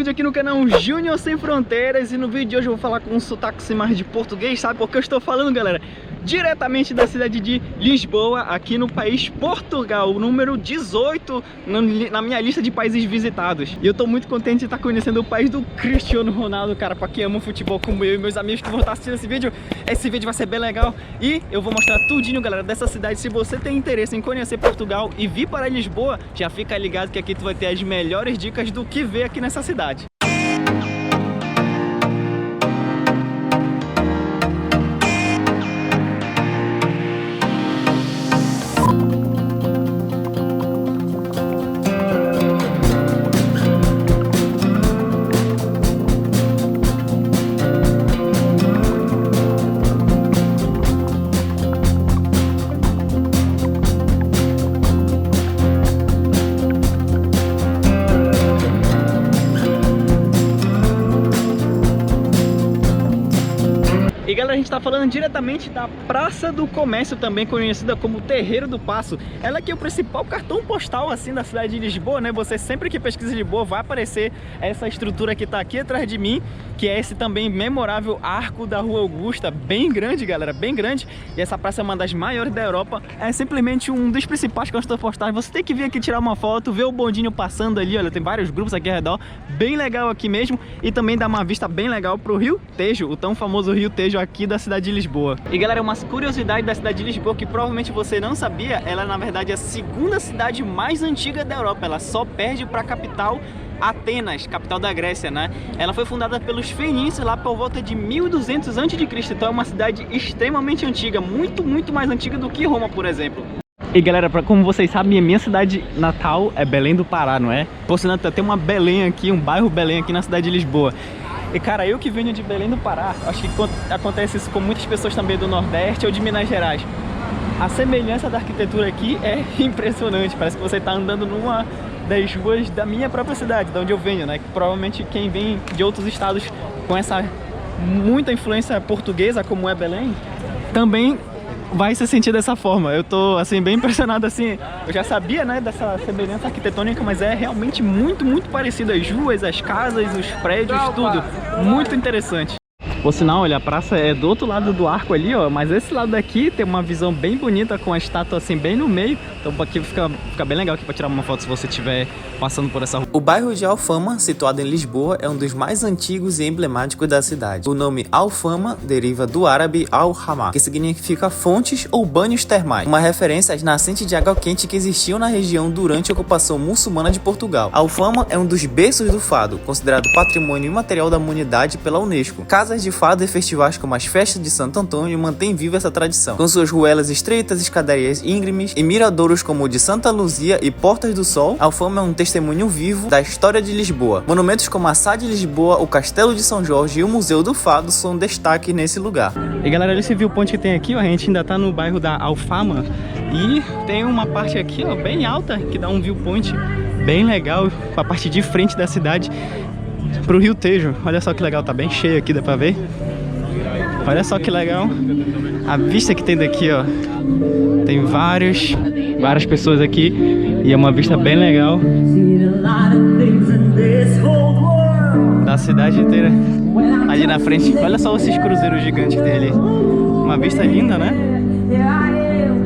vídeo aqui no canal Júnior Sem Fronteiras. E no vídeo de hoje eu vou falar com um sotaque mais de português, sabe por que eu estou falando, galera? Diretamente da cidade de Lisboa, aqui no país Portugal, o número 18 na minha lista de países visitados. E eu tô muito contente de estar conhecendo o país do Cristiano Ronaldo, cara, pra quem ama futebol como eu e meus amigos que vão estar assistindo esse vídeo vai ser bem legal. E eu vou mostrar tudinho, galera, dessa cidade. Se você tem interesse em conhecer Portugal e vir para Lisboa, já fica ligado que aqui tu vai ter as melhores dicas do que ver aqui nessa cidade. E galera, a gente tá falando diretamente da Praça do Comércio, também conhecida como Terreiro do Paço. Ela aqui é o principal cartão postal assim da cidade de Lisboa, né? Você sempre que pesquisa Lisboa vai aparecer essa estrutura que tá aqui atrás de mim, que é esse também memorável arco da Rua Augusta, bem grande, galera, bem grande. E essa praça é uma das maiores da Europa, é simplesmente um dos principais cartões postais. Você tem que vir aqui tirar uma foto, ver o bondinho passando ali, olha, tem vários grupos aqui ao redor, bem legal aqui mesmo. E também dá uma vista bem legal pro Rio Tejo, o tão famoso Rio Tejo aqui da cidade de Lisboa. E galera, uma curiosidade da cidade de Lisboa que provavelmente você não sabia, ela na verdade é a segunda cidade mais antiga da Europa, ela só perde para a capital Atenas, capital da Grécia, né? Ela foi fundada pelos fenícios lá por volta de 1200 a.C., então é uma cidade extremamente antiga, muito mais antiga do que Roma, por exemplo. E galera, como vocês sabem, a minha cidade natal é Belém do Pará, não é? Por sinal, tem uma Belém aqui, um bairro Belém aqui na cidade de Lisboa. E cara, eu que venho de Belém do Pará, acho que acontece isso com muitas pessoas também do Nordeste ou de Minas Gerais. A semelhança da arquitetura aqui é impressionante, parece que você está andando numa das ruas da minha própria cidade, de onde eu venho, né? Provavelmente quem vem de outros estados com essa muita influência portuguesa, como é Belém, também vai se sentir dessa forma. Eu tô assim bem impressionado, assim, eu já sabia, né, dessa semelhança arquitetônica, mas é realmente muito parecido, as ruas, as casas, os prédios, tudo muito interessante. Por sinal, olha, a praça é do outro lado do arco ali, ó, mas esse lado daqui tem uma visão bem bonita com a estátua assim bem no meio, então aqui fica bem legal aqui para tirar uma foto se você estiver passando por essa rua. O bairro de Alfama, situado em Lisboa, é um dos mais antigos e emblemáticos da cidade. O nome Alfama deriva do árabe Al-Hama, que significa fontes ou banhos termais, uma referência às nascentes de água quente que existiam na região durante a ocupação muçulmana de Portugal. Alfama é um dos berços do fado, considerado patrimônio imaterial da humanidade pela Unesco. Casas de fado e festivais como as festas de Santo Antônio mantêm viva essa tradição, com suas ruelas estreitas, escadarias íngremes e miradouros como o de Santa Luzia e Portas do Sol. Alfama é um testemunho vivo da história de Lisboa. Monumentos como a Sé de Lisboa, o Castelo de São Jorge e o Museu do Fado são destaque nesse lugar. E galera, esse viewpoint que tem aqui, ó, a gente ainda tá no bairro da Alfama e tem uma parte aqui, ó, bem alta, que dá um viewpoint bem legal com a parte de frente da cidade pro Rio Tejo. Olha só que legal, tá bem cheio aqui, dá pra ver? Olha só que legal a vista que tem daqui, ó. Tem várias pessoas aqui e é uma vista bem legal da cidade inteira ali na frente. Olha só esses cruzeiros gigantes que tem ali, uma vista linda, né?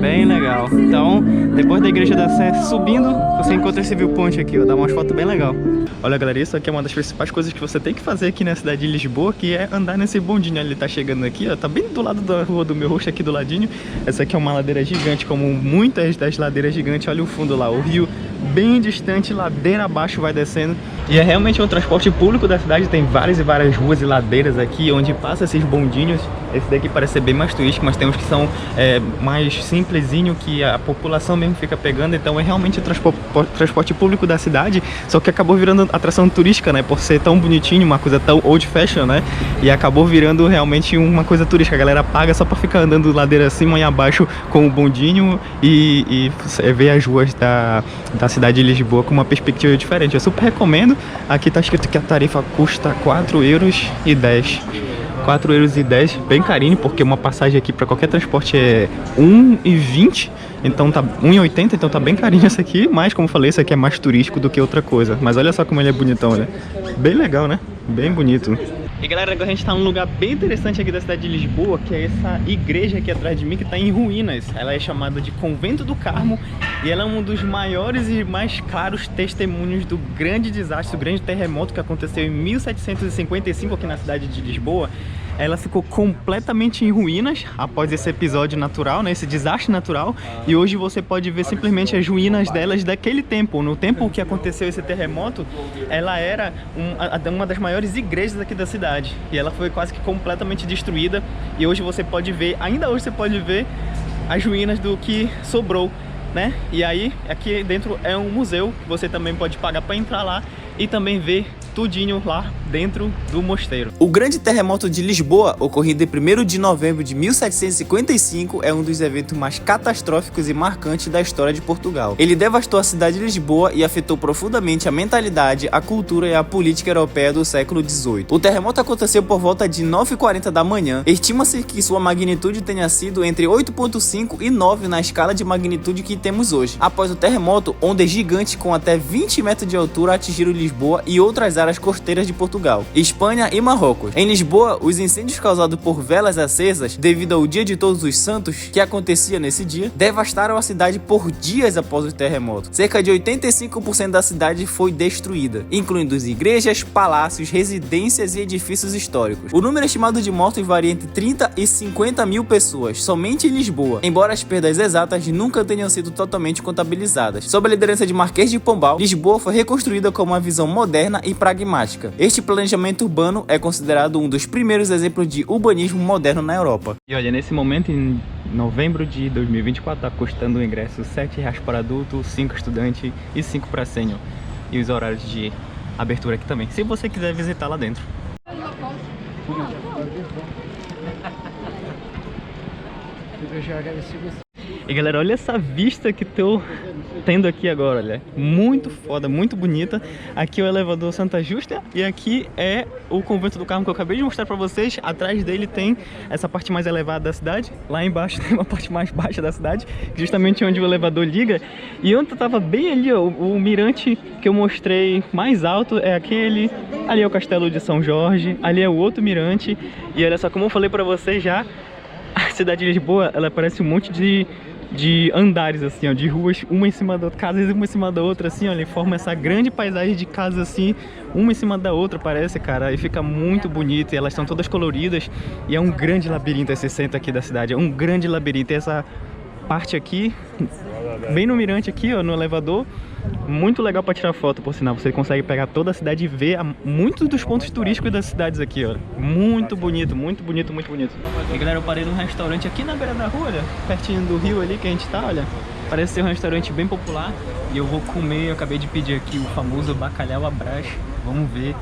Bem legal. Então, depois da Igreja da Sé subindo, você encontra esse viewpoint aqui, ó, dá umas fotos bem legal. Olha galera, isso aqui é uma das principais coisas que você tem que fazer aqui na cidade de Lisboa, que é andar nesse bondinho. Ele tá chegando aqui, ó, tá bem do lado da rua do meu rosto, aqui do ladinho. Essa aqui é uma ladeira gigante, como muitas das ladeiras gigantes. Olha o fundo lá, o rio bem distante, ladeira abaixo vai descendo. E é realmente um transporte público da cidade, tem várias ruas e ladeiras aqui, onde passa esses bondinhos. Esse daqui parece ser bem mais turístico, mas tem uns que são mais simplesinho, que a população mesmo fica pegando. Então é realmente o transporte público da cidade, só que acabou virando atração turística, né? Por ser tão bonitinho, uma coisa tão old fashion, né? E acabou virando realmente uma coisa turística. A galera paga só pra ficar andando ladeira acima e abaixo com o bondinho e ver as ruas da cidade de Lisboa com uma perspectiva diferente. Eu super recomendo. Aqui tá escrito que a tarifa custa 4,10 €. 4,10 €, bem carinho, porque uma passagem aqui para qualquer transporte é 1,20 €, então tá 1,80 €, então tá bem carinho esse aqui, mas como eu falei, esse aqui é mais turístico do que outra coisa. Mas olha só como ele é bonitão, olha. Bem legal, né? Bem bonito. E galera, agora a gente tá num lugar bem interessante aqui da cidade de Lisboa, que é essa igreja aqui atrás de mim, que tá em ruínas. Ela é chamada de Convento do Carmo e ela é um dos maiores e mais claros testemunhos do grande desastre, do grande terremoto que aconteceu em 1755 aqui na cidade de Lisboa. Ela ficou completamente em ruínas após esse episódio natural, né, esse desastre natural, e hoje você pode ver simplesmente as ruínas delas daquele tempo. No tempo que aconteceu esse terremoto, ela era uma das maiores igrejas aqui da cidade, e ela foi quase que completamente destruída, e hoje você pode ver, ainda hoje você pode ver as ruínas do que sobrou, né? E aí, aqui dentro é um museu, que você também pode pagar para entrar lá e também ver tudinho lá dentro do mosteiro. O grande terremoto de Lisboa, ocorrido em 1º de novembro de 1755, é um dos eventos mais catastróficos e marcantes da história de Portugal. Ele devastou a cidade de Lisboa e afetou profundamente a mentalidade, a cultura e a política europeia do século XVIII. O terremoto aconteceu por volta de 9h40 da manhã. Estima-se que sua magnitude tenha sido entre 8,5 e 9 na escala de magnitude que temos hoje. Após o terremoto, ondas gigantes com até 20 metros de altura atingiram Lisboa e outras áreas costeiras de Portugal, Espanha e Marrocos. Em Lisboa, os incêndios causados por velas acesas, devido ao Dia de Todos os Santos, que acontecia nesse dia, devastaram a cidade por dias após o terremoto. Cerca de 85% da cidade foi destruída, incluindo igrejas, palácios, residências e edifícios históricos. O número estimado de mortos varia entre 30 e 50 mil pessoas, somente em Lisboa, embora as perdas exatas nunca tenham sido totalmente contabilizadas. Sob a liderança de Marquês de Pombal, Lisboa foi reconstruída com uma visão moderna e pragmática. Este planejamento urbano é considerado um dos primeiros exemplos de urbanismo moderno na Europa. E olha, nesse momento, em novembro de 2024, está custando o ingresso R$7 para adulto, 5 estudante e 5 para sênior. E os horários de abertura aqui também, se você quiser visitar lá dentro. E galera, olha essa vista que tô tendo aqui agora, olha, muito foda, muito bonita. Aqui é o elevador Santa Justa e aqui é o Convento do Carmo que eu acabei de mostrar pra vocês. Atrás dele tem essa parte mais elevada da cidade, lá embaixo tem uma parte mais baixa da cidade, justamente onde o elevador liga. E onde eu tava bem ali, ó, o mirante que eu mostrei mais alto é aquele, ali é o Castelo de São Jorge, ali é o outro mirante. E olha só, como eu falei pra vocês já, a cidade de Lisboa, ela parece um monte de andares, assim, ó, de ruas, uma em cima da outra, casas uma em cima da outra, assim, olha, forma essa grande paisagem de casas, assim, uma em cima da outra, parece, cara, e fica muito bonito, e elas estão todas coloridas, e é um grande labirinto esse centro aqui da cidade, é um grande labirinto, e essa parte aqui, bem no mirante aqui, ó, no elevador, muito legal para tirar foto, por sinal, você consegue pegar toda a cidade e ver muitos dos pontos turísticos das cidades aqui, ó. Muito bonito, muito bonito, muito bonito. E galera, eu parei num restaurante aqui na beira da rua, olha, pertinho do rio ali que a gente tá, olha. Parece ser um restaurante bem popular e eu vou comer, eu acabei de pedir aqui o famoso bacalhau à Brás. Vamos ver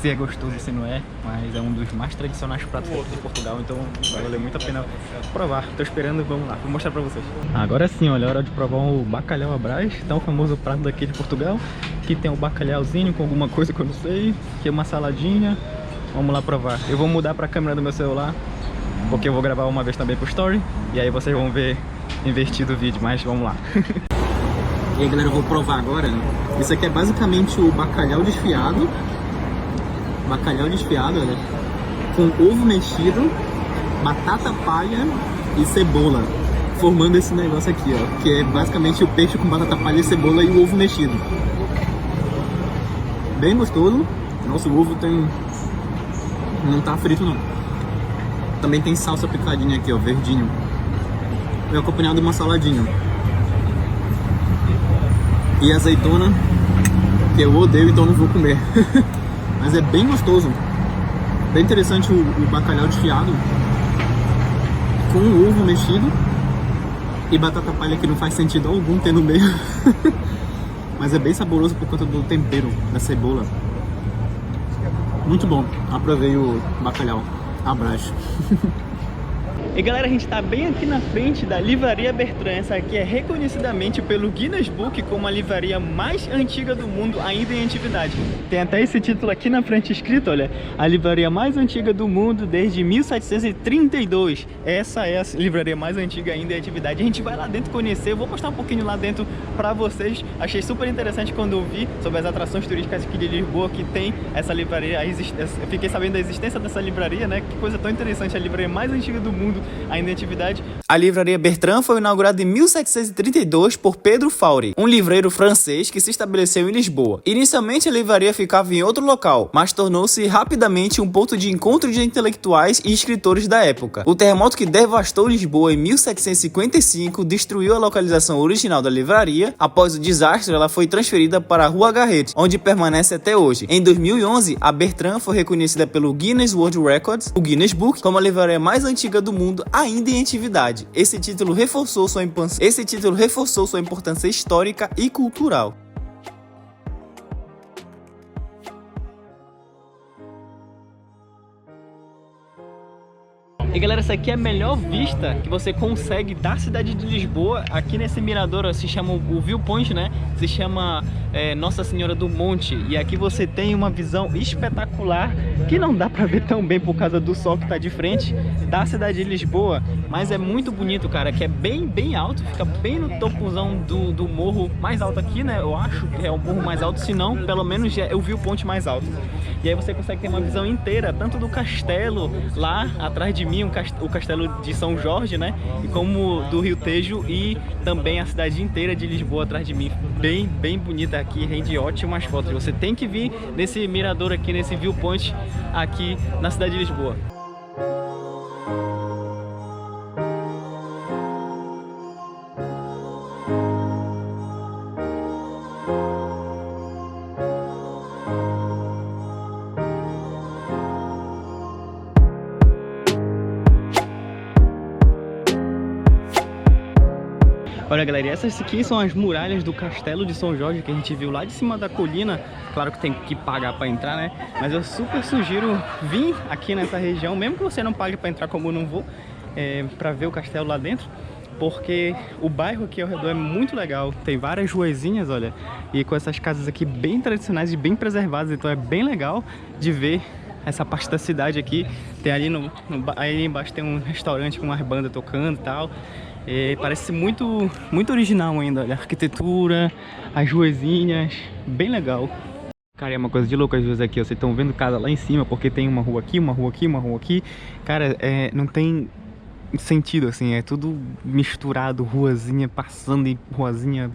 se é gostoso, se não é, mas é um dos mais tradicionais pratos de Portugal, então vai valer muito a pena provar. Tô esperando, vamos lá, vou mostrar pra vocês. Agora sim, olha, é hora de provar o bacalhau à Brás, tão famoso prato daqui de Portugal. Aqui tem o bacalhauzinho com alguma coisa que eu não sei, aqui é uma saladinha, vamos lá provar. Eu vou mudar pra câmera do meu celular, porque eu vou gravar uma vez também pro story, e aí vocês vão ver invertido o vídeo, mas vamos lá. E aí galera, eu vou provar agora. Isso aqui é basicamente o bacalhau desfiado. Bacalhau desfiado, olha, com ovo mexido, batata palha e cebola, formando esse negócio aqui, ó, que é basicamente o peixe com batata palha e cebola e o ovo mexido. Bem gostoso. Nossa, o ovo não tá frito não. Também tem salsa picadinha aqui, ó, verdinho. E acompanhado de uma saladinha. E azeitona, que eu odeio, então não vou comer. Mas é bem gostoso. Bem interessante o bacalhau desfiado com o ovo mexido e batata palha que não faz sentido algum ter no meio. Mas é bem saboroso por conta do tempero da cebola. Muito bom. Aprovei o bacalhau à Brás. E galera, a gente tá bem aqui na frente da Livraria Bertrand. Essa aqui é reconhecidamente pelo Guinness Book como a livraria mais antiga do mundo ainda em atividade. Tem até esse título aqui na frente escrito, olha, a livraria mais antiga do mundo desde 1732. Essa é a livraria mais antiga ainda em atividade. A gente vai lá dentro conhecer, eu vou mostrar um pouquinho lá dentro pra vocês. Achei super interessante quando eu vi sobre as atrações turísticas aqui de Lisboa que tem essa livraria. Eu fiquei sabendo da existência dessa livraria, né? Que coisa tão interessante, a livraria mais antiga do mundo ainda em atividade. A Livraria Bertrand foi inaugurada em 1732 por Pedro Faury, um livreiro francês que se estabeleceu em Lisboa. Inicialmente a livraria ficava em outro local, mas tornou-se rapidamente um ponto de encontro de intelectuais e escritores da época. O terremoto que devastou Lisboa em 1755 destruiu a localização original da livraria. Após o desastre, ela foi transferida para a Rua Garrett, onde permanece até hoje. Em 2011, a Bertrand foi reconhecida pelo Guinness World Records, o Guinness Book, como a livraria mais antiga do mundo ainda em atividade. Esse título reforçou sua importância histórica e cultural. E galera, essa aqui é a melhor vista que você consegue da cidade de Lisboa. Aqui nesse mirador se chama o Viewpoint, né? Se chama Nossa Senhora do Monte. E aqui você tem uma visão espetacular que não dá pra ver tão bem por causa do sol que tá de frente da cidade de Lisboa. Mas é muito bonito, cara, que é bem alto. Fica bem no topozão do morro mais alto aqui, né? Eu acho que é o morro mais alto, se não, pelo menos é o Viewpoint mais alto. E aí você consegue ter uma visão inteira, tanto do castelo lá atrás de mim, o castelo de São Jorge, né? E como do Rio Tejo e também a cidade inteira de Lisboa atrás de mim. Bem bonita aqui, rende ótimas fotos. Você tem que vir nesse mirador aqui, nesse Viewpoint aqui na cidade de Lisboa. Olha galera, essas aqui são as muralhas do Castelo de São Jorge que a gente viu lá de cima da colina. Claro que tem que pagar para entrar, né? Mas eu super sugiro vir aqui nessa região, mesmo que você não pague para entrar como eu não vou, para ver o castelo lá dentro. Porque o bairro aqui ao redor é muito legal, tem várias ruezinhas, olha, e com essas casas aqui bem tradicionais e bem preservadas, então é bem legal de ver essa parte da cidade aqui. Tem ali, aí embaixo tem um restaurante com umas bandas tocando e tal. Parece muito original ainda, olha, a arquitetura, as ruezinhas, bem legal. Cara, é uma coisa de louco as ruas aqui, ó, vocês estão vendo casa lá em cima, porque tem uma rua aqui, uma rua aqui, uma rua aqui. Cara, não tem sentido, assim, é tudo misturado, ruazinha passando e ruazinha.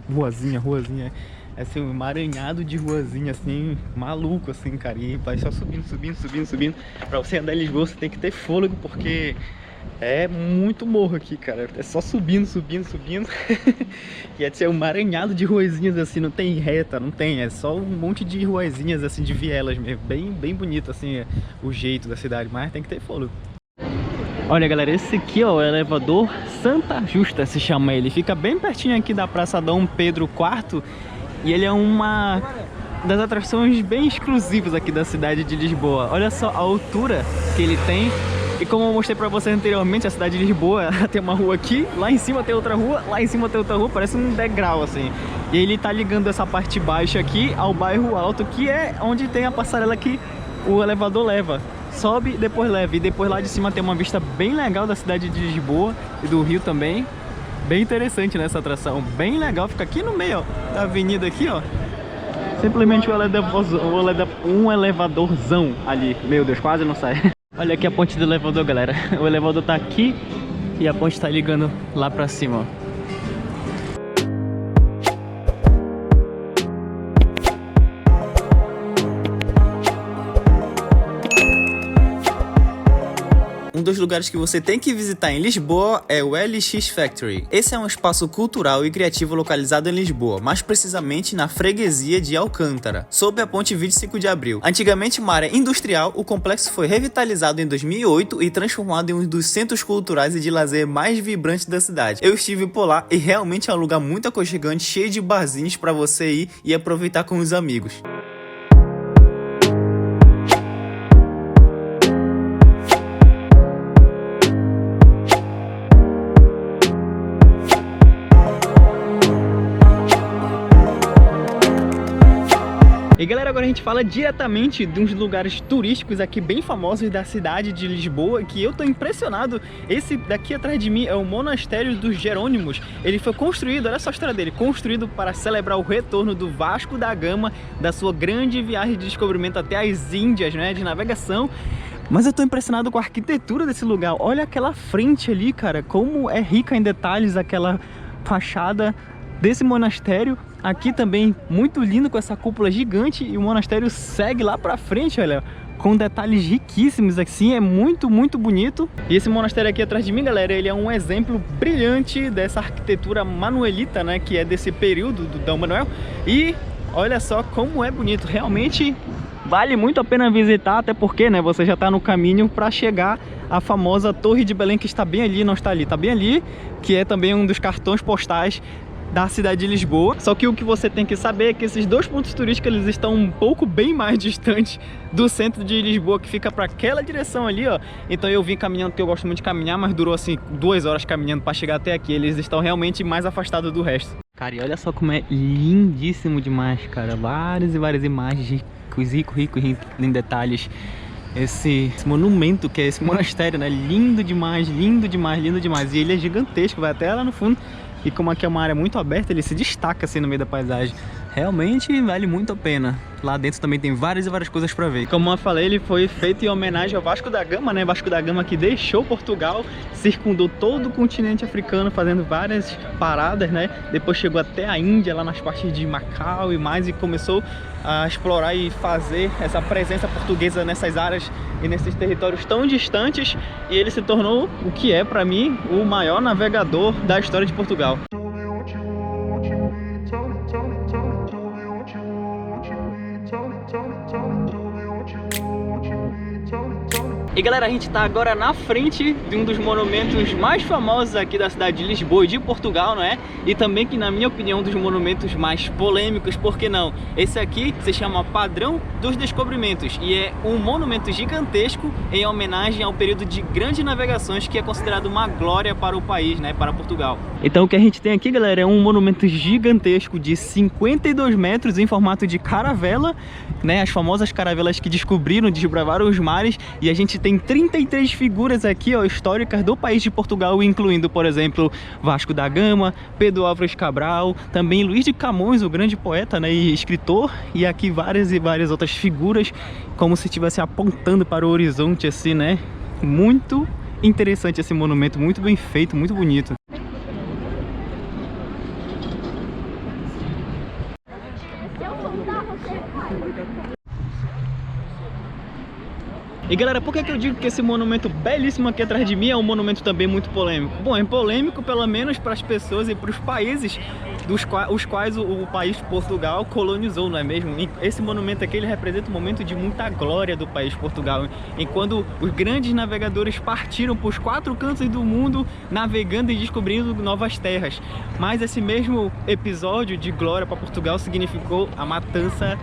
É assim, um emaranhado de ruazinha, assim, maluco, assim, cara. E vai só subindo. Pra você andar em Lisboa, você tem que ter fôlego, porque é muito morro aqui, cara. É só subindo. E é um emaranhado de ruazinhas, assim, não tem reta, não tem. É só um monte de ruazinhas, assim, de vielas mesmo. Bem bonito, assim, o jeito da cidade, mas tem que ter fôlego. Olha galera, esse aqui ó, é o elevador Santa Justa, se chama ele. Fica bem pertinho aqui da Praça Dom Pedro IV. E ele é uma das atrações bem exclusivas aqui da cidade de Lisboa. Olha só a altura que ele tem. E como eu mostrei pra vocês anteriormente, a cidade de Lisboa tem uma rua aqui, lá em cima tem outra rua, lá em cima tem outra rua, parece um degrau assim. E ele tá ligando essa parte baixa aqui ao bairro alto, que é onde tem a passarela que o elevador leva. Sobe e depois leva. E depois lá de cima tem uma vista bem legal da cidade de Lisboa e do Rio também. Bem interessante nessa atração, bem legal. Fica aqui no meio, ó, da avenida aqui, ó. Simplesmente um elevadorzão ali. Meu Deus, quase não sai. Olha aqui a ponte do elevador, galera. O elevador tá aqui e a ponte tá ligando lá pra cima, ó. Um dos lugares que você tem que visitar em Lisboa é o LX Factory. Esse é um espaço cultural e criativo localizado em Lisboa, mais precisamente na freguesia de Alcântara, sob a ponte 25 de Abril. Antigamente uma área industrial, o complexo foi revitalizado em 2008 e transformado em um dos centros culturais e de lazer mais vibrantes da cidade. Eu estive por lá e realmente é um lugar muito aconchegante, cheio de barzinhos para você ir e aproveitar com os amigos. fala diretamente de uns lugares turísticos aqui bem famosos da cidade de Lisboa, que eu tô impressionado. Esse daqui atrás de mim é o Monastério dos Jerônimos. Ele foi construído, olha só a história dele, construído para celebrar o retorno do Vasco da Gama da sua grande viagem de descobrimento até as Índias, né, de navegação. Mas eu tô impressionado com a arquitetura desse lugar. Olha aquela frente ali, cara, como é rica em detalhes aquela fachada desse monastério. Aqui também muito lindo com essa cúpula gigante, e o monastério segue lá pra frente, olha, com detalhes riquíssimos assim, é muito bonito. E esse monastério aqui atrás de mim, galera, ele é um exemplo brilhante dessa arquitetura manuelita, né, que é desse período do Dom Manuel. E olha só como é bonito, realmente vale muito a pena visitar, até porque, né, você já tá no caminho para chegar à famosa Torre de Belém, que está bem ali, não está ali, está bem ali, que é também um dos cartões postais da cidade de Lisboa. Só que o que você tem que saber é que esses dois pontos turísticos, eles estão um pouco bem mais distantes do centro de Lisboa, que fica para aquela direção ali, ó. Então eu vim caminhando, porque eu gosto muito de caminhar, mas durou assim 2 horas caminhando para chegar até aqui. Eles estão realmente mais afastados do resto. Cara, e olha só como é lindíssimo demais, cara. Várias e várias imagens rico em detalhes. Esse monumento que é esse monastério, né? Lindo demais, lindo demais, lindo demais. E ele é gigantesco, vai até lá no fundo. E como aqui é uma área muito aberta, ele se destaca assim no meio da paisagem. Realmente vale muito a pena. Lá dentro também tem várias e várias coisas para ver. Como eu falei, ele foi feito em homenagem ao Vasco da Gama, né? Vasco da Gama que deixou Portugal, circundou todo o continente africano, fazendo várias paradas, né? Depois chegou até a Índia, lá nas partes de Macau e mais, e começou a explorar e fazer essa presença portuguesa nessas áreas e nesses territórios tão distantes. E ele se tornou o que é, para mim, o maior navegador da história de Portugal. E galera, a gente tá agora na frente de um dos monumentos mais famosos aqui da cidade de Lisboa e de Portugal, não é? E também que, na minha opinião, um dos monumentos mais polêmicos, por que não? Esse aqui se chama Padrão dos Descobrimentos e é um monumento gigantesco em homenagem ao período de grandes navegações, que é considerado uma glória para o país, né? Para Portugal. Então o que a gente tem aqui, galera, é um monumento gigantesco de 52 metros em formato de caravela, né? As famosas caravelas que descobriram, desbravaram os mares. E a gente tem 33 figuras aqui, ó, históricas do país de Portugal, incluindo, por exemplo, Vasco da Gama, Pedro Álvares Cabral, também Luís de Camões, o grande poeta, né, e escritor, e aqui várias e várias outras figuras, como se estivesse apontando para o horizonte, assim, né? Muito interessante esse monumento, muito bem feito, muito bonito. E galera, por que eu digo que esse monumento belíssimo aqui atrás de mim é um monumento também muito polêmico? Bom, é polêmico pelo menos para as pessoas e para os países os quais o país Portugal colonizou, não é mesmo? E esse monumento aqui, ele representa um momento de muita glória do país Portugal, enquanto os grandes navegadores partiram para os 4 cantos do mundo, navegando e descobrindo novas terras. Mas esse mesmo episódio de glória para Portugal significou a matança,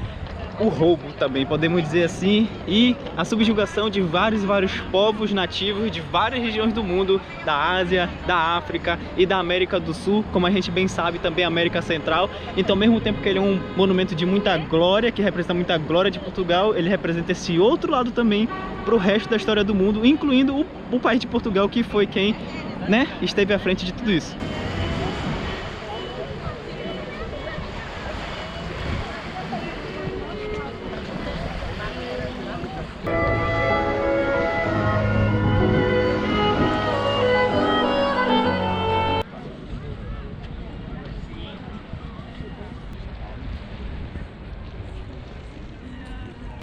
o roubo também, podemos dizer assim, e a subjugação de vários e vários povos nativos de várias regiões do mundo, da Ásia, da África e da América do Sul, como a gente bem sabe, também a América Central. Então, ao mesmo tempo que ele é um monumento de muita glória, que representa muita glória de Portugal, ele representa esse outro lado também para o resto da história do mundo, incluindo o país de Portugal, que foi quem, né, esteve à frente de tudo isso.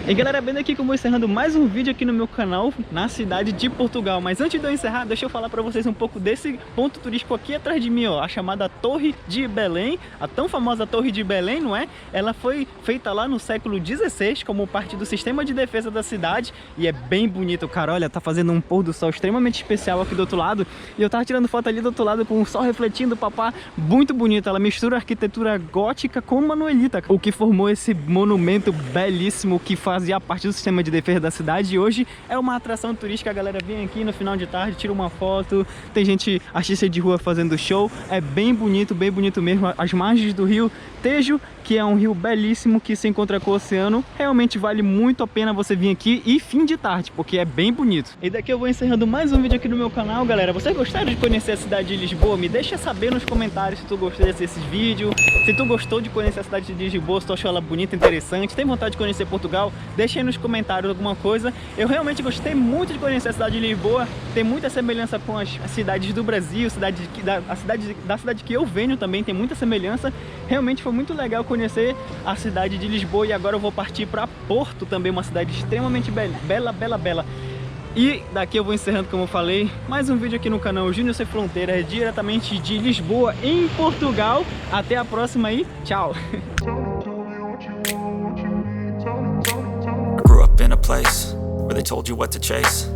E galera, bem aqui que eu vou encerrando mais um vídeo aqui no meu canal, na cidade de Portugal. Mas antes de eu encerrar, deixa eu falar pra vocês um pouco desse ponto turístico aqui atrás de mim, ó. A chamada Torre de Belém, a tão famosa Torre de Belém, não é? Ela foi feita lá no século XVI como parte do sistema de defesa da cidade. E é bem bonito, cara. Olha, tá fazendo um pôr do sol extremamente especial aqui do outro lado. E eu tava tirando foto ali do outro lado com o sol refletindo, papá. Muito bonito. Ela mistura a arquitetura gótica com manuelita, o que formou esse monumento belíssimo que faz fazia parte do sistema de defesa da cidade e hoje é uma atração turística. A galera vem aqui no final de tarde, tira uma foto, tem gente, artista de rua fazendo show. É bem bonito mesmo. As margens do rio Tejo, que é um rio belíssimo que se encontra com o oceano, realmente vale muito a pena você vir aqui e fim de tarde, porque é bem bonito. E daqui eu vou encerrando mais um vídeo aqui no meu canal, galera. Vocês gostaram de conhecer a cidade de Lisboa? Me deixa saber nos comentários se tu gostou desses vídeos, se tu gostou de conhecer a cidade de Lisboa, se tu achou ela bonita, interessante, tem vontade de conhecer Portugal, deixa aí nos comentários alguma coisa. Eu realmente gostei muito de conhecer a cidade de Lisboa, tem muita semelhança com as cidades do Brasil, a cidade que eu venho também tem muita semelhança. Realmente foi muito legal conhecer a cidade de Lisboa e agora eu vou partir para Porto também, uma cidade extremamente bela. E daqui eu vou encerrando, como eu falei, mais um vídeo aqui no canal Júnior Sem Fronteiras, diretamente de Lisboa, em Portugal. Até a próxima e tchau! I grew up in a place where they told you what to chase.